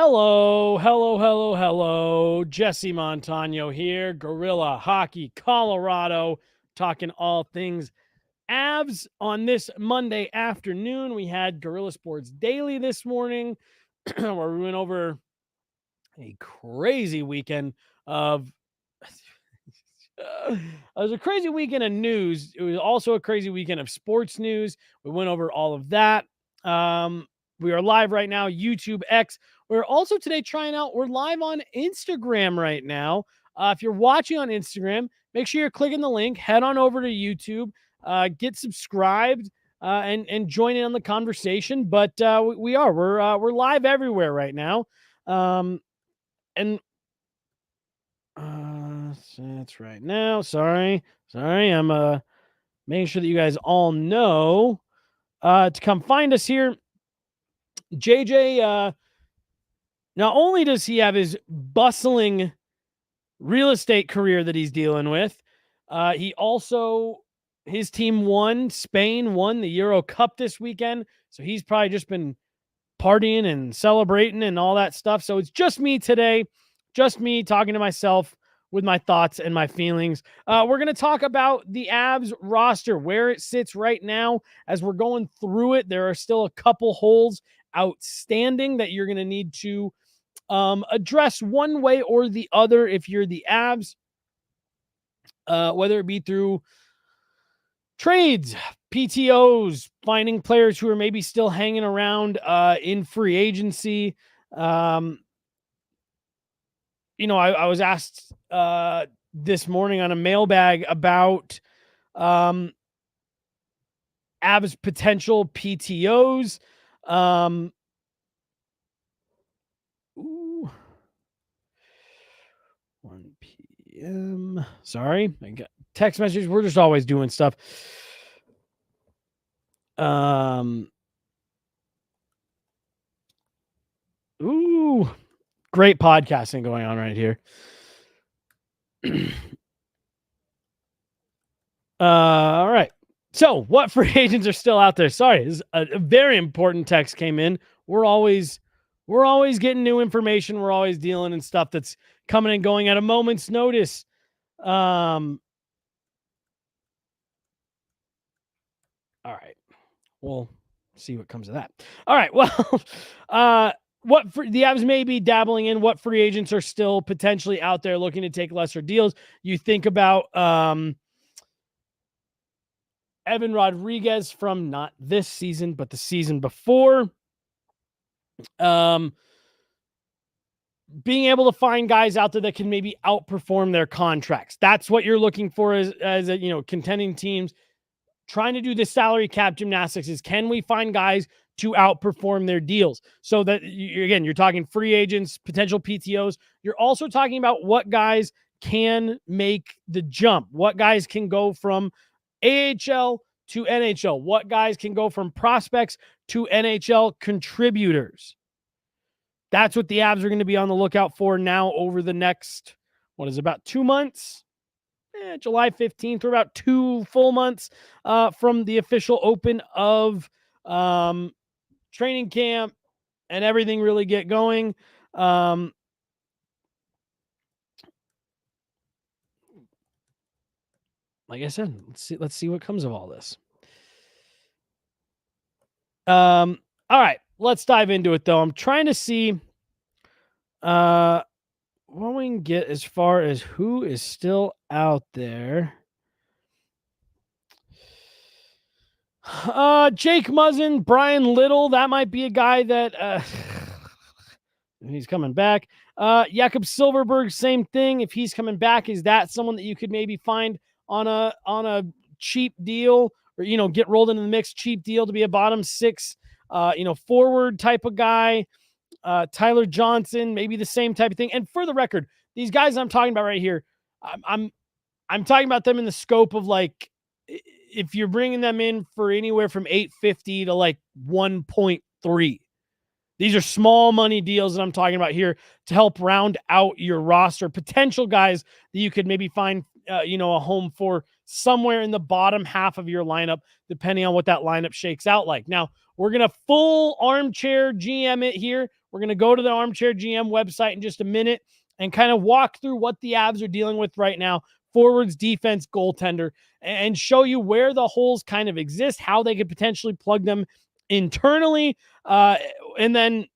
Hello. Jesse Montano here, Guerilla Hockey, Colorado, talking all things Avs on this Monday afternoon. We had Guerilla Sports Daily this morning, where we went over a crazy weekend of. It was a crazy weekend of news. It was also a crazy weekend of sports news. We went over all of that. We are live right now, YouTube, X. We're also today we're live on Instagram right now. If you're watching on Instagram, make sure you're clicking the link, head on over to YouTube, get subscribed, and join in on the conversation. But we're live everywhere right now. That's right now. Sorry. I'm making sure that you guys all know to come find us here. JJ, not only does he have his bustling real estate career that he's dealing with, his team Spain won the Euro Cup this weekend. So he's probably just been partying and celebrating and all that stuff. So it's just me today, just me talking to myself with my thoughts and my feelings. We're going to talk about the Avs roster, where it sits right now. As we're going through it, there are still a couple holes outstanding that you're going to need to address one way or the other if you're the Avs, whether it be through trades, PTOs, finding players who are maybe still hanging around in free agency. I was asked this morning on a mailbag about Avs potential PTOs. 1 p.m. Sorry, I got text messages. We're just always doing stuff. Great podcasting going on right here. All right. So what free agents are still out there? Sorry, this is a very important text came in. We're always getting new information. We're always dealing in stuff that's coming and going at a moment's notice. All right. We'll see what comes of that. All right. Well, what the Avs may be dabbling in, what free agents are still potentially out there looking to take lesser deals. You think about Evan Rodriguez from not this season, but the season before. Being able to find guys out there that can maybe outperform their contracts. That's what you're looking for as contending teams trying to do this salary cap gymnastics is, can we find guys to outperform their deals? So that, you're talking free agents, potential PTOs. You're also talking about what guys can make the jump, what guys can go from AHL to NHL, what guys can go from prospects to NHL contributors. That's what the Avs are going to be on the lookout for now over the next, about 2 months? July 15th, we're about 2 full months from the official open of training camp and everything really get going. Like I said, let's see what comes of all this. All right, let's dive into it though. I'm trying to see what we can get as far as who is still out there. Jake Muzzin, Brian Little, that might be a guy that he's coming back. Jakob Silverberg, same thing. If he's coming back, is that someone that you could maybe find on a cheap deal, or get rolled into the mix, cheap deal to be a bottom six, forward type of guy? Tyler Johnson, maybe the same type of thing. And for the record, these guys I'm talking about right here, I'm talking about them in the scope of like, if you're bringing them in for anywhere from $850 to like 1.3, these are small money deals that I'm talking about here to help round out your roster. Potential guys that you could maybe find, a home for somewhere in the bottom half of your lineup, depending on what that lineup shakes out like. Now, we're going to full armchair GM it here. We're going to go to the Armchair GM website in just a minute and kind of walk through what the Avs are dealing with right now, forwards, defense, goaltender, and show you where the holes kind of exist, how they could potentially plug them internally. And then,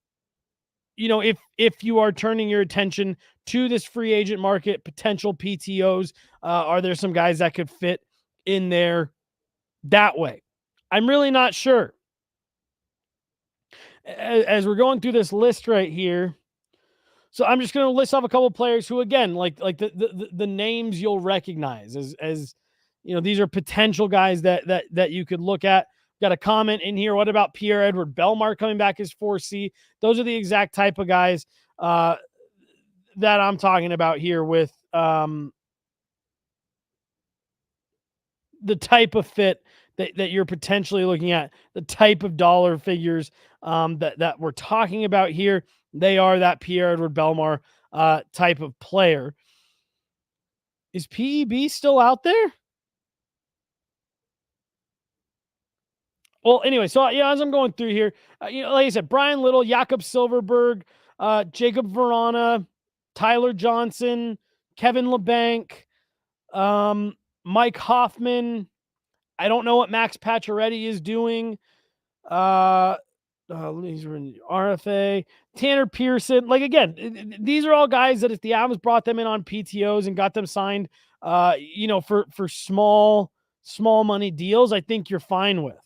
if you are turning your attention to this free agent market, potential PTOs, are there some guys that could fit in there that way? I'm really not sure. As we're going through this list right here, so I'm just going to list off a couple of players who, again, like the names you'll recognize as these are potential guys that you could look at. Got a comment in here. What about Pierre-Edouard Bellemare coming back as 4C? Those are the exact type of guys that I'm talking about here with the type of fit that you're potentially looking at, the type of dollar figures that we're talking about here. They are that Pierre-Edouard Bellemare type of player. Is PEB still out there? Well, anyway, so as I'm going through here, like I said, Brian Little, Jakob Silverberg, Jacob Verana, Tyler Johnson, Kevin LeBanc, Mike Hoffman. I don't know what Max Pacioretty is doing. These were in the RFA. Tanner Pearson. Like, again, these are all guys that if the Avs brought them in on PTOs and got them signed, for small money deals, I think you're fine with.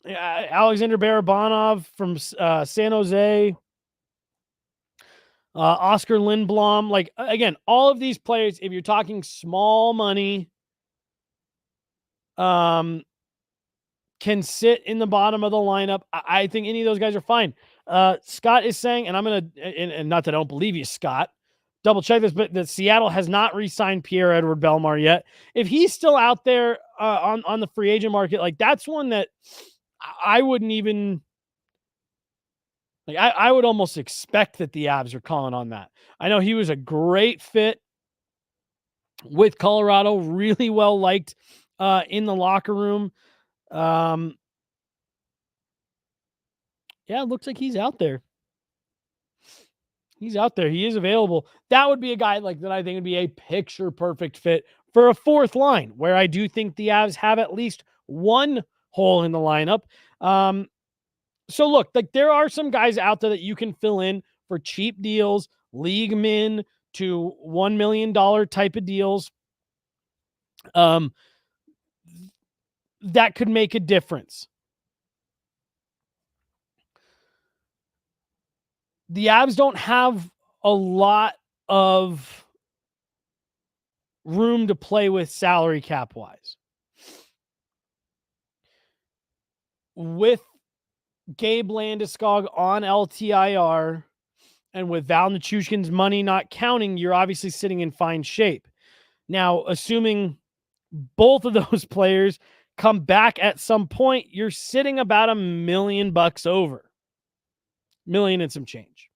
Alexander Barabanov from San Jose. Oscar Lindblom. Like, again, all of these players, if you're talking small money, can sit in the bottom of the lineup. I think any of those guys are fine. Scott is saying, and I'm going to, and not that I don't believe you, Scott, double check this, but that Seattle has not re-signed Pierre-Edouard Bellemare yet. If he's still out there on the free agent market, like, that's one that I wouldn't even, like, I would almost expect that the Avs are calling on that. I know he was a great fit with Colorado, really well liked in the locker room. Yeah, it looks like he's out there. He's out there. He is available. That would be a guy like that I think would be a picture perfect fit for a fourth line, where I do think the Avs have at least one hole in the lineup. So look, like, there are some guys out there that you can fill in for cheap deals, league min to $1 million type of deals. That could make a difference. The Avs don't have a lot of room to play with salary cap wise. With Gabe Landeskog on LTIR and with Val Nichushkin's money not counting, you're obviously sitting in fine shape. Now, assuming both of those players come back at some point, you're sitting about $1 million over. Million and some change.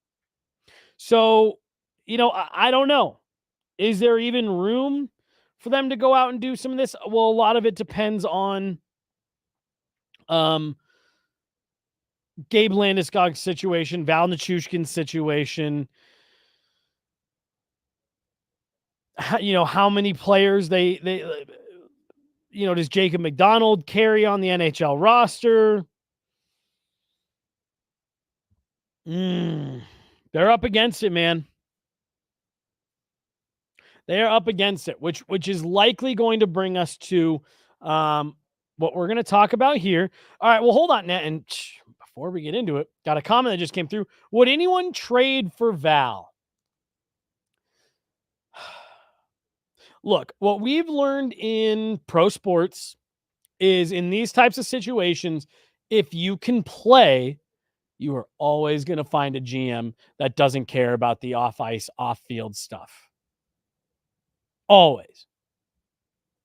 So, I don't know. Is there even room for them to go out and do some of this? Well, a lot of it depends on Gabe Landeskog's situation, Val Nichushkin's situation. How many players they does Jacob McDonald carry on the NHL roster? They're up against it, man. They are up against it, which is likely going to bring us to what we're going to talk about here. All right, well, hold on, Nat, and before we get into it, got a comment that just came through. Would anyone trade for Val? Look, what we've learned in pro sports is in these types of situations, if you can play, you are always going to find a GM that doesn't care about the off-ice, off-field stuff. Always.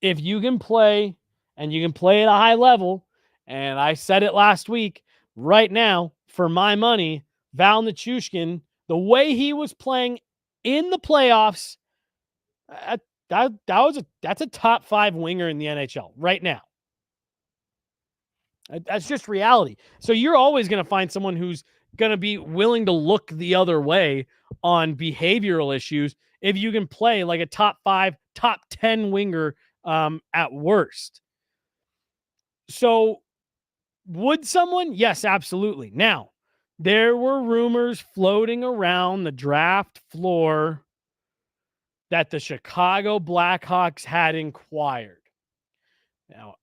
If you can play, and you can play at a high level, and I said it last week, right now, for my money, Val Nichushkin, the way he was playing in the playoffs, that's a top 5 winger in the NHL right now. That's just reality. So you're always going to find someone who's going to be willing to look the other way on behavioral issues if you can play like a top 5, top 10 winger at worst. So would someone? Yes, absolutely. Now, there were rumors floating around the draft floor that the Chicago Blackhawks had inquired. Now,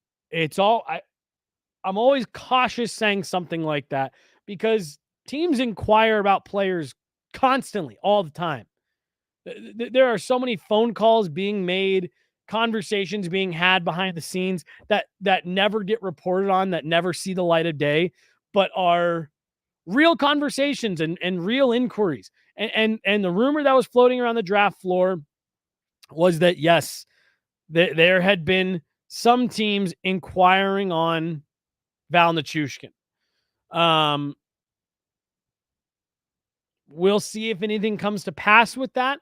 I'm always cautious saying something like that because teams inquire about players constantly, all the time. There are so many phone calls being made, conversations being had behind the scenes that never get reported on, that never see the light of day, but are real conversations and real inquiries. And the rumor that was floating around the draft floor was that, yes, there had been some teams inquiring on Val Nichushkin. We'll see if anything comes to pass with that.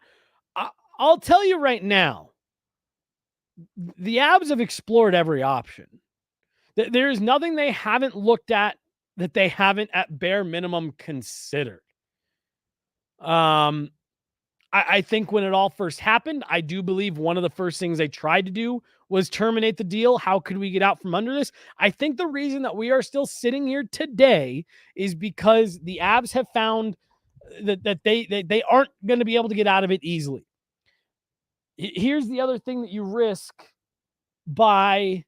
I'll tell you right now, the Avs have explored every option. There is nothing they haven't looked at that they haven't at bare minimum considered. I think when it all first happened, I do believe one of the first things they tried to do was terminate the deal. How could we get out from under this? I think the reason that we are still sitting here today is because the Avs have found that they aren't going to be able to get out of it easily. Here's the other thing that you risk by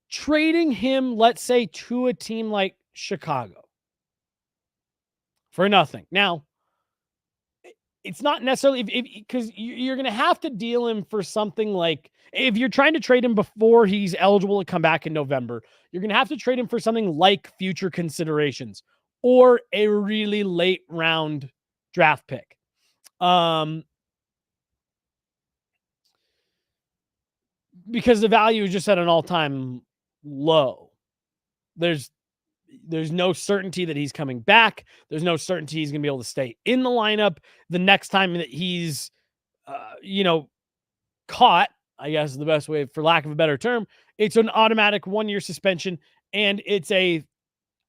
trading him, let's say, to a team like Chicago for nothing. Now, it's not necessarily because you're going to have to deal him for something like, if you're trying to trade him before he's eligible to come back in November, you're going to have to trade him for something like future considerations or a really late round draft pick. Because the value is just at an all-time low. There's no certainty that he's coming back. There's no certainty he's going to be able to stay in the lineup the next time that he's, caught, I guess is the best way, for lack of a better term. It's an automatic 1-year suspension, and it's a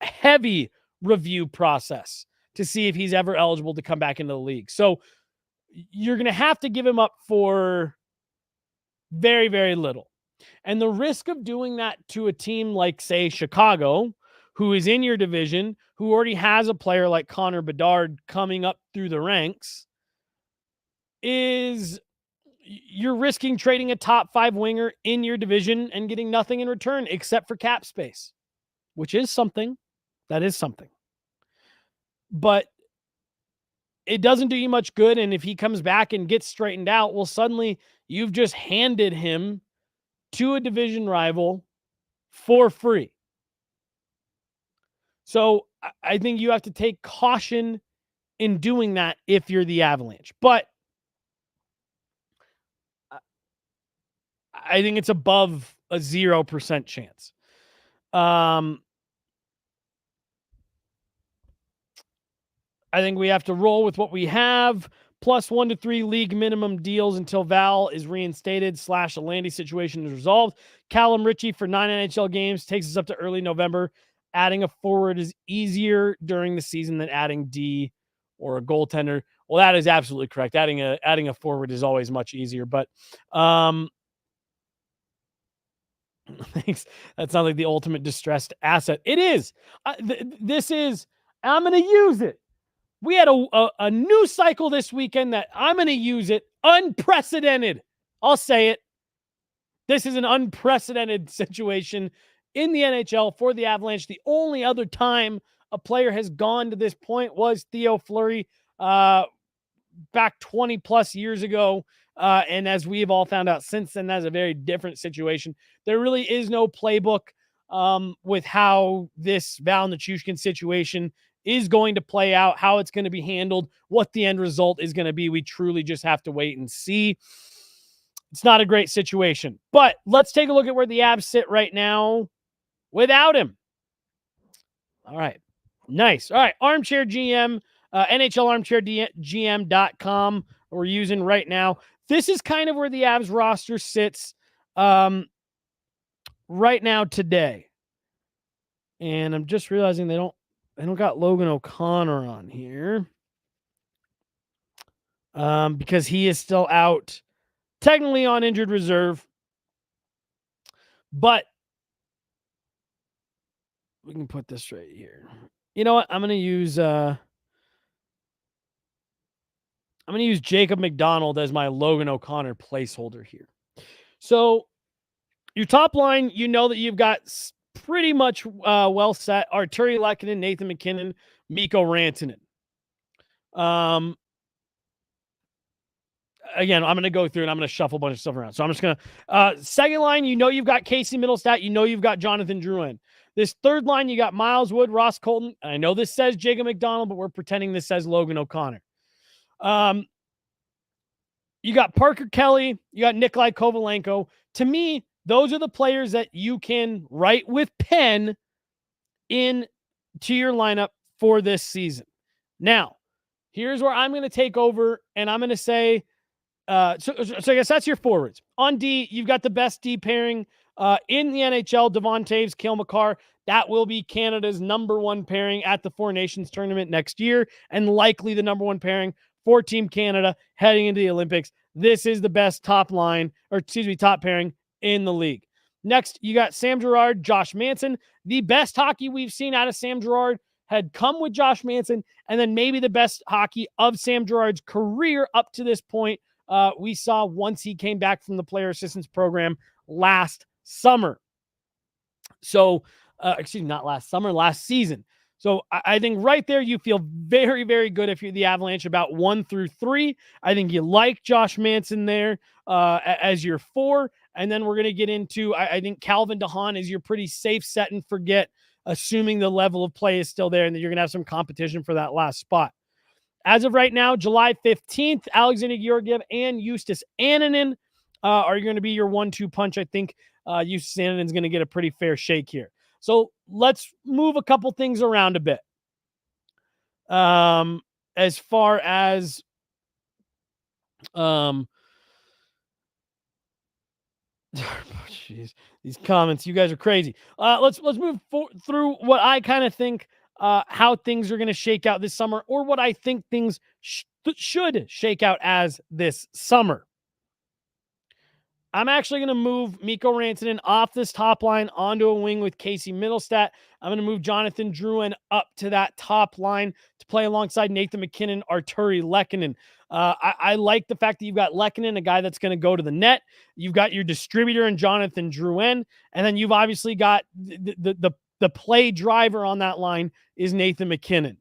heavy review process to see if he's ever eligible to come back into the league. So you're going to have to give him up for very, very little. And the risk of doing that to a team like, say, Chicago, who is in your division, who already has a player like Connor Bedard coming up through the ranks, is you're risking trading a top 5 winger in your division and getting nothing in return except for cap space, which is something. That is something. But it doesn't do you much good. And if he comes back and gets straightened out, well, suddenly you've just handed him to a division rival for free. So I think you have to take caution in doing that if you're the Avalanche. But I think it's above a 0% chance. I think we have to roll with what we have, plus 1 to 3 league minimum deals until Val is reinstated / a Landy situation is resolved. Callum Ritchie for 9 NHL games takes us up to early November. Adding a forward is easier during the season than adding D or a goaltender. Well, that is absolutely correct. Adding a forward is always much easier, but thanks. That sounds like the ultimate distressed asset. It is. This is. I'm going to use it. We had a news cycle this weekend that I'm going to use it. Unprecedented. I'll say it. This is an unprecedented situation in the NHL for the Avalanche. The only other time a player has gone to this point was Theo Fleury back 20 plus years ago. And as we've all found out since then, that's a very different situation. There really is no playbook with how this Val Nichushkin situation is going to play out, how it's going to be handled, what the end result is going to be. We truly just have to wait and see. It's not a great situation. But let's take a look at where the Avs sit right now without him. All right. Nice. All right. Armchair GM, NHLArmchairGM.com we're using right now. This is kind of where the Avs roster sits right now today. And I'm just realizing they don't got Logan O'Connor on here. Because he is still out, technically on injured reserve. But we can put this right here. You know what? I'm gonna use Jacob McDonald as my Logan O'Connor placeholder here. So your top line, you know that you've got pretty much well set. Arturi Lehkonen, Nathan MacKinnon, Mikko Rantanen. Again, I'm going to go through and I'm going to shuffle a bunch of stuff around. So I'm just going to, second line, you know you've got Casey Middlestat. You know you've got Jonathan Drouin. This third line, you got Miles Wood, Ross Colton. I know this says Jacob McDonald, but we're pretending this says Logan O'Connor. You got Parker Kelly. You got Nikolai Kovalenko. To me, those are the players that you can write with pen in to your lineup for this season. Now, here's where I'm going to take over, and I'm going to say, so I guess that's your forwards. On D, you've got the best D pairing in the NHL, Devon Toews, Cale Makar. That will be Canada's number one pairing at the Four Nations tournament next year, and likely the number one pairing for Team Canada heading into the Olympics. This is the best top pairing in the league. Next, you got Sam Girard, Josh Manson. The best hockey we've seen out of Sam Girard had come with Josh Manson, and then maybe the best hockey of Sam Girard's career up to this point we saw once he came back from the player assistance program last summer. So, not last summer, last season. So I think right there you feel very, very good if you're the Avalanche about 1 through 3. I think you like Josh Manson there as your 4. And then we're going to get into, I think Calvin DeHaan is your pretty safe set and forget, assuming the level of play is still there and that you're going to have some competition for that last spot. As of right now, July 15th, Alexander Georgiev and Justus Annunen are going to be your 1-2 punch. I think Justus Annunen is going to get a pretty fair shake here. So let's move a couple things around a bit. As far as jeez, these comments, you guys are crazy. Let's move through what I kind of think how things are going to shake out this summer, or what I think things should shake out as this summer. I'm actually going to move Mikko Rantanen off this top line onto a wing with Casey Middlestat. I'm going to move Jonathan Drouin up to that top line to play alongside Nathan MacKinnon, Arturi Lehkonen. I like the fact that you've got Lehkonen, a guy that's going to go to the net. You've got your distributor in Jonathan Drouin, and then you've obviously got the play driver on that line is Nathan MacKinnon.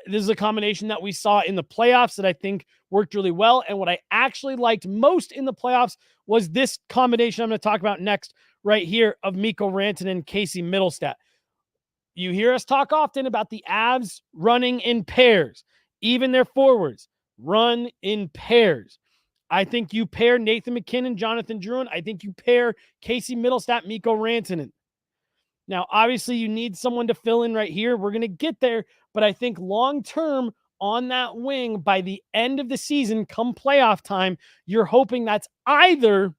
This is a combination that we saw in the playoffs that I think worked really well. And what I actually liked most in the playoffs was this combination I'm going to talk about next right here of Mikko Rantanen and Casey Middlestat. You hear us talk often about the Avs running in pairs, even their forwards run in pairs. I think you pair Nathan MacKinnon, Jonathan Drouin. I think you pair Casey Middlestat, Mikko Rantanen. Now, obviously, you need someone to fill in right here. We're going to get there, but I think long-term on that wing, by the end of the season, come playoff time, you're hoping that's either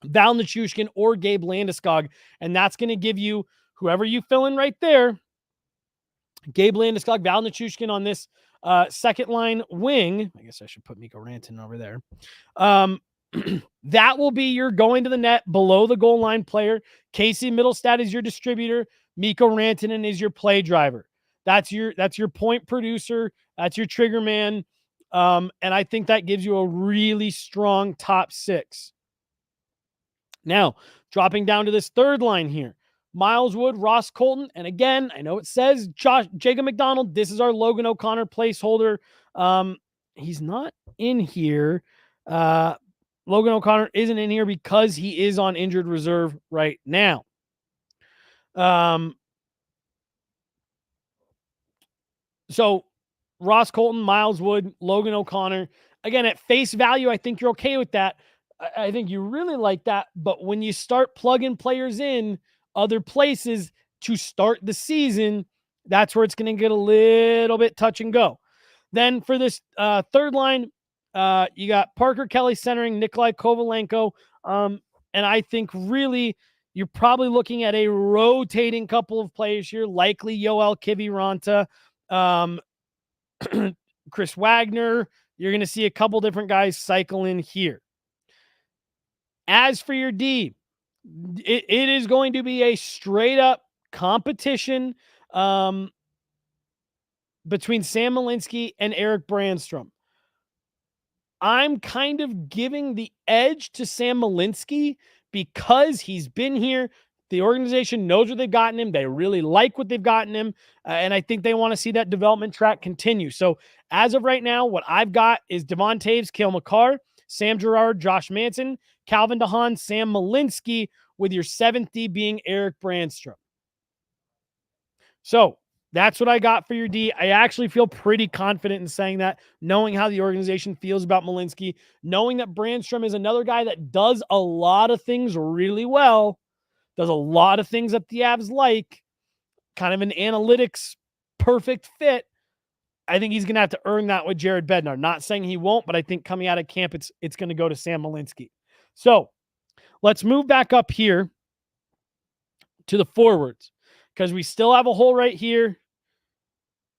Val Nichushkin or Gabe Landeskog, and that's going to give you whoever you fill in right there, Gabe Landeskog, Val Nichushkin on this second line wing. I guess I should put Mikko Rantanen over there. That will be your going to the net below the goal line player. Casey Middlestat is your distributor. Mikko Rantanen is your play driver. That's your point producer. That's your trigger man. And I think that gives you a really strong top 6. Now, dropping down to this third line here. Miles Wood, Ross Colton. And again, I know it says Jacob McDonald. This is our Logan O'Connor placeholder. He's not in here. Logan O'Connor isn't in here because he is on injured reserve right now. So Ross Colton, Miles Wood, Logan O'Connor. Again, at face value, I think you're okay with that. I think you really like that. But when you start plugging players in other places to start the season, that's where it's going to get a little bit touch and go. Then for this third line, you got Parker Kelly centering Nikolai Kovalenko. And I think really You're probably looking at a rotating couple of players here, likely Yoel Kiviranta, Chris Wagner. You're going to see a couple different guys cycle in here. As for your D, it is going to be a straight up competition between Sam Malinsky and Eric Brandstrom. I'm kind of giving the edge to Sam Malinsky because he's been here. The organization knows what they've gotten him. They really like what they've gotten him. And I think they want to see that development track continue. So as of right now, what I've got is Devon Taves, Cale Makar, Sam Girard, Josh Manson, Calvin DeHaan, Sam Malinsky, with your 7th D being Eric Brandstrom. So that's what I got for your D. I actually feel pretty confident in saying that, knowing how the organization feels about Malinsky, knowing that Brandstrom is another guy that does a lot of things really well, does a lot of things that the Avs like, kind of an analytics perfect fit. I think he's going to have to earn that with Jared Bednar. Not saying he won't, but I think coming out of camp, it's going to go to Sam Malinsky. So let's move back up here to the forwards, because we still have a hole right here.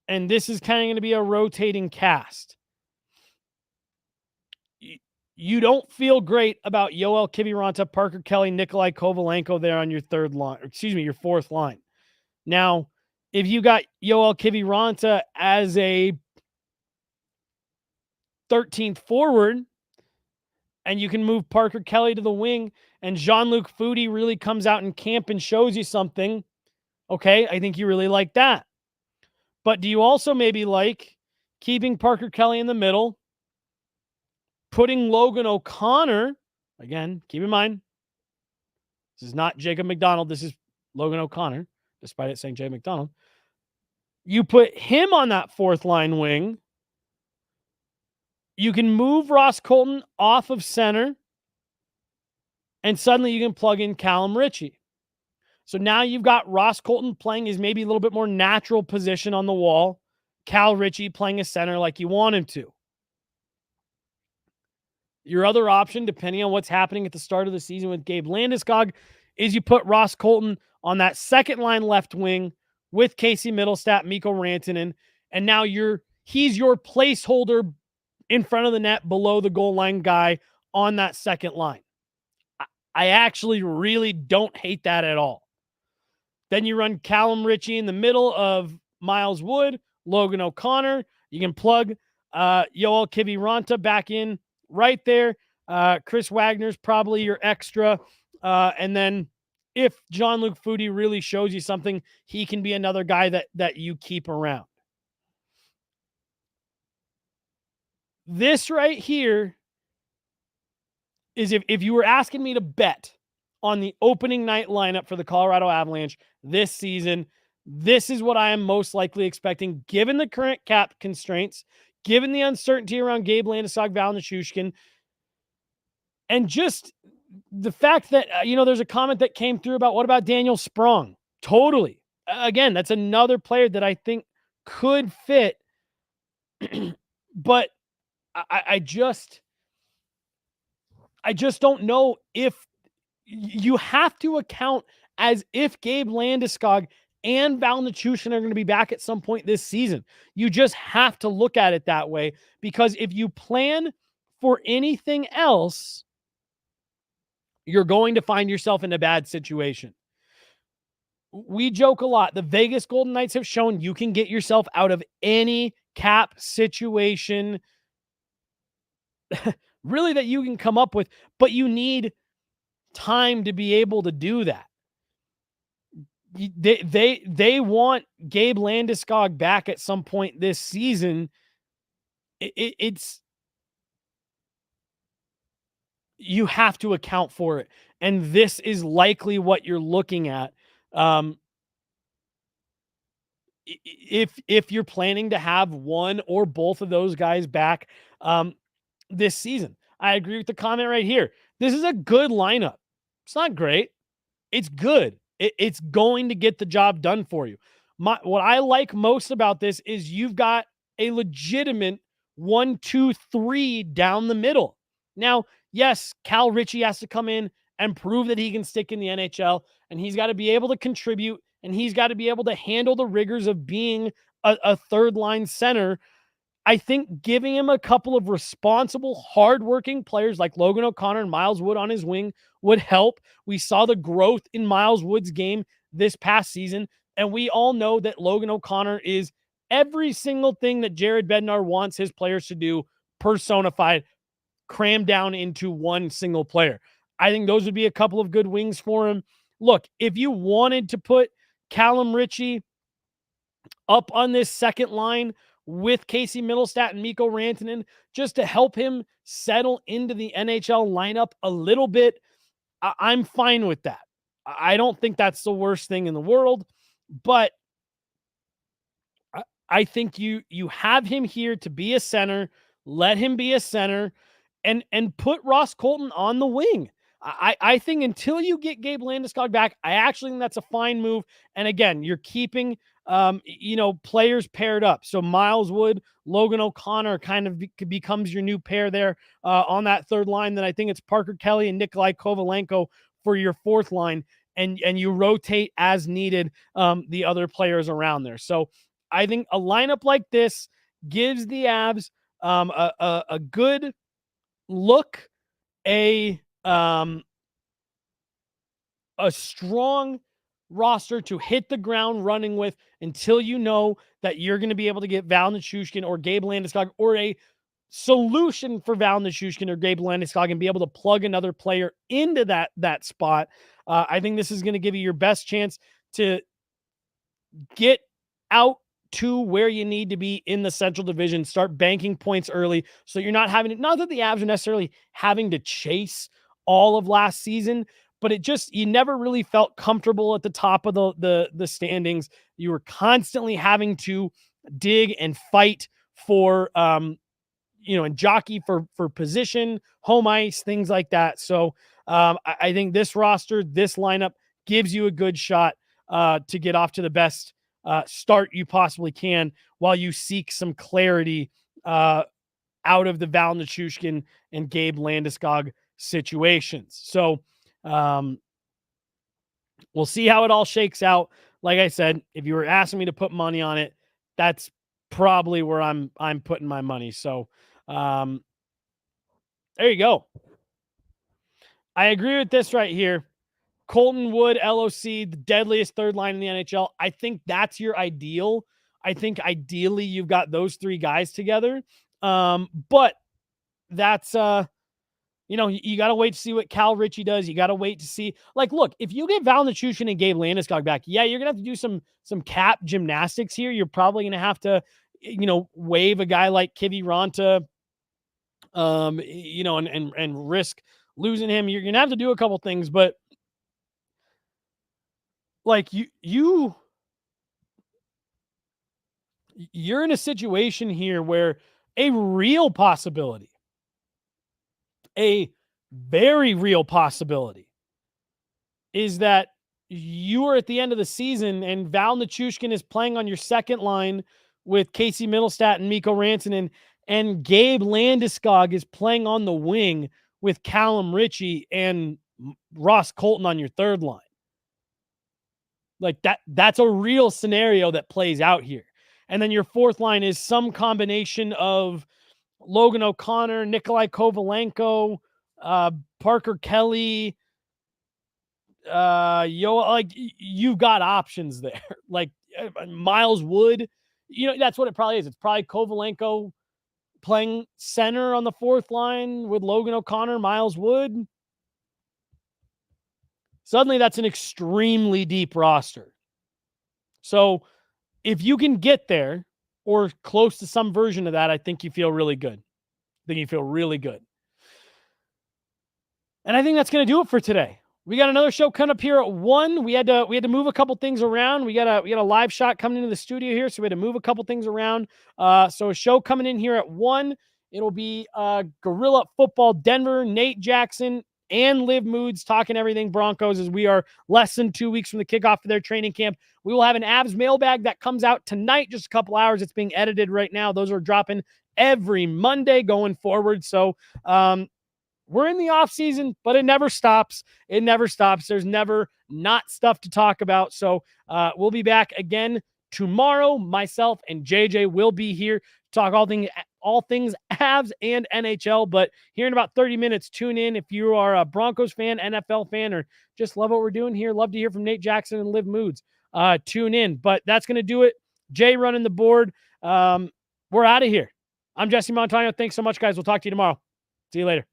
And this is kind of going to be a rotating cast. You don't feel great about Yoel Kiviranta, Parker Kelly, Nikolai Kovalenko there on your your 4th line. Now, if you got Yoel Kiviranta as a 13th forward, and you can move Parker Kelly to the wing, and Jean-Luc Foudy really comes out in camp and shows you something, okay, I think you really like that. But do you also maybe like keeping Parker Kelly in the middle, putting Logan O'Connor, again, keep in mind, this is not Jacob McDonald, this is Logan O'Connor, despite it saying Jay McDonald. You put him on that 4th line wing. You can move Ross Colton off of center, and suddenly you can plug in Callum Ritchie. So now you've got Ross Colton playing his maybe a little bit more natural position on the wall, Cal Ritchie playing a center like you want him to. Your other option, depending on what's happening at the start of the season with Gabe Landeskog, is you put Ross Colton on that 2nd line left wing with Casey Middlestat, Mikko Rantanen, and now he's your placeholder in front of the net below the goal line guy on that 2nd line. I actually really don't hate that at all. Then you run Callum Ritchie in the middle of Miles Wood, Logan O'Connor. You can plug Yoel Kiviranta back in right there. Chris Wagner's probably your extra. And then if Jean-Luc Foudy really shows you something, he can be another guy that you keep around. This right here is if you were asking me to bet on the opening night lineup for the Colorado Avalanche this season, this is what I am most likely expecting, given the current cap constraints, given the uncertainty around Gabe Landeskog, Val Nichushkin, and just the fact that, there's a comment that came through about what about Daniel Sprong? Totally. Again, that's another player that I think could fit, but I just don't know if you have to account as if Gabe Landeskog and Val Nichushkin are going to be back at some point this season. You just have to look at it that way, because if you plan for anything else, you're going to find yourself in a bad situation. We joke a lot. The Vegas Golden Knights have shown you can get yourself out of any cap situation really that you can come up with, but you need time to be able to do that. They want Gabe Landeskog back at some point this season. It's you have to account for it, and this is likely what you're looking at. If you're planning to have one or both of those guys back this season. I agree with the comment right here. This is a good lineup. It's not great. It's good. It's going to get the job done for you. What I like most about this is you've got a legitimate 1, 2, 3 down the middle. Now, yes, Cal Ritchie has to come in and prove that he can stick in the NHL. And he's got to be able to contribute, and he's got to be able to handle the rigors of being a third line center. I think giving him a couple of responsible, hardworking players like Logan O'Connor and Miles Wood on his wing would help. We saw the growth in Miles Wood's game this past season, and we all know that Logan O'Connor is every single thing that Jared Bednar wants his players to do, personified, crammed down into one single player. I think those would be a couple of good wings for him. Look, if you wanted to put Callum Ritchie up on this second line with Casey Middlestat and Mikko Rantanen just to help him settle into the NHL lineup a little bit, I'm fine with that. I don't think that's the worst thing in the world, but I think you have him here to be a center. Let him be a center and put Ross Colton on the wing. I think until you get Gabe Landeskog back, I actually think that's a fine move. And again, you're keeping players paired up. So Miles Wood, Logan O'Connor kind of becomes your new pair there on that third line. Then I think it's Parker Kelly and Nikolai Kovalenko for your fourth line, and you rotate as needed the other players around there. So I think a lineup like this gives the Avs a good look, a strong roster to hit the ground running with until you know that you're going to be able to get Val Nichushkin or Gabe Landeskog or a solution for Val Nichushkin or Gabe Landeskog and be able to plug another player into that spot. I think this is going to give you your best chance to get out to where you need to be in the Central Division, start banking points early so you're not that the Avs are necessarily having to chase all of last season, but you never really felt comfortable at the top of the standings. You were constantly having to dig and fight for, and jockey for position, home ice, things like that. So I think this roster, this lineup gives you a good shot to get off to the best start you possibly can while you seek some clarity out of the Val Nichushkin and Gabe Landeskog situations. So we'll see how it all shakes out. Like I said, if you were asking me to put money on it, that's probably where I'm putting my money. So there you go. I agree with this right here. Colton Wood, LOC, the deadliest third line in the NHL. I think that's your ideal. I think ideally you've got those three guys together. But that's, you got to wait to see what Cal Ritchie does. You got to wait to see. Like, look, if you get Val Nichushkin and Gabe Landeskog back, yeah, you're going to have to do some cap gymnastics here. You're probably going to have to, waive a guy like Kivi Ranta, and risk losing him. You're going to have to do a couple things, but like you're in a situation here where a real possibility, a very real possibility, is that you are at the end of the season and Val Nichushkin is playing on your second line with Casey Middlestat and Mikko Rantanen, and Gabe Landeskog is playing on the wing with Callum Ritchie and Ross Colton on your third line. Like that's a real scenario that plays out here. And then your fourth line is some combination of Logan O'Connor, Nikolai Kovalenko, Parker Kelly, you've got options there. Like Miles Wood, that's what it probably is. It's probably Kovalenko playing center on the fourth line with Logan O'Connor, Miles Wood. Suddenly that's an extremely deep roster. So if you can get there or close to some version of that, I think you feel really good. And I think that's going to do it for today. We got another show coming up here at 1. We had to move a couple things around. We got a live shot coming into the studio here, so we had to move a couple things around. So a show coming in here at 1. It'll be Guerilla Football Denver, Nate Jackson, and Liv Moods talking everything Broncos as we are less than 2 weeks from the kickoff of their training camp. We will have an Avs mailbag that comes out tonight, just a couple hours. It's being edited right now. Those are dropping every Monday going forward. So we're in the off season, but it never stops. It never stops. There's never not stuff to talk about. So we'll be back again tomorrow. Myself and JJ will be here to talk all things Avs and NHL. But here in about 30 minutes, tune in if you are a Broncos fan, NFL fan, or just love what we're doing here. Love to hear from Nate Jackson and Liv Moods. Tune in. But that's going to do it. Jay running the board. We're out of here. I'm Jesse Montano. Thanks so much, guys. We'll talk to you tomorrow. See you later.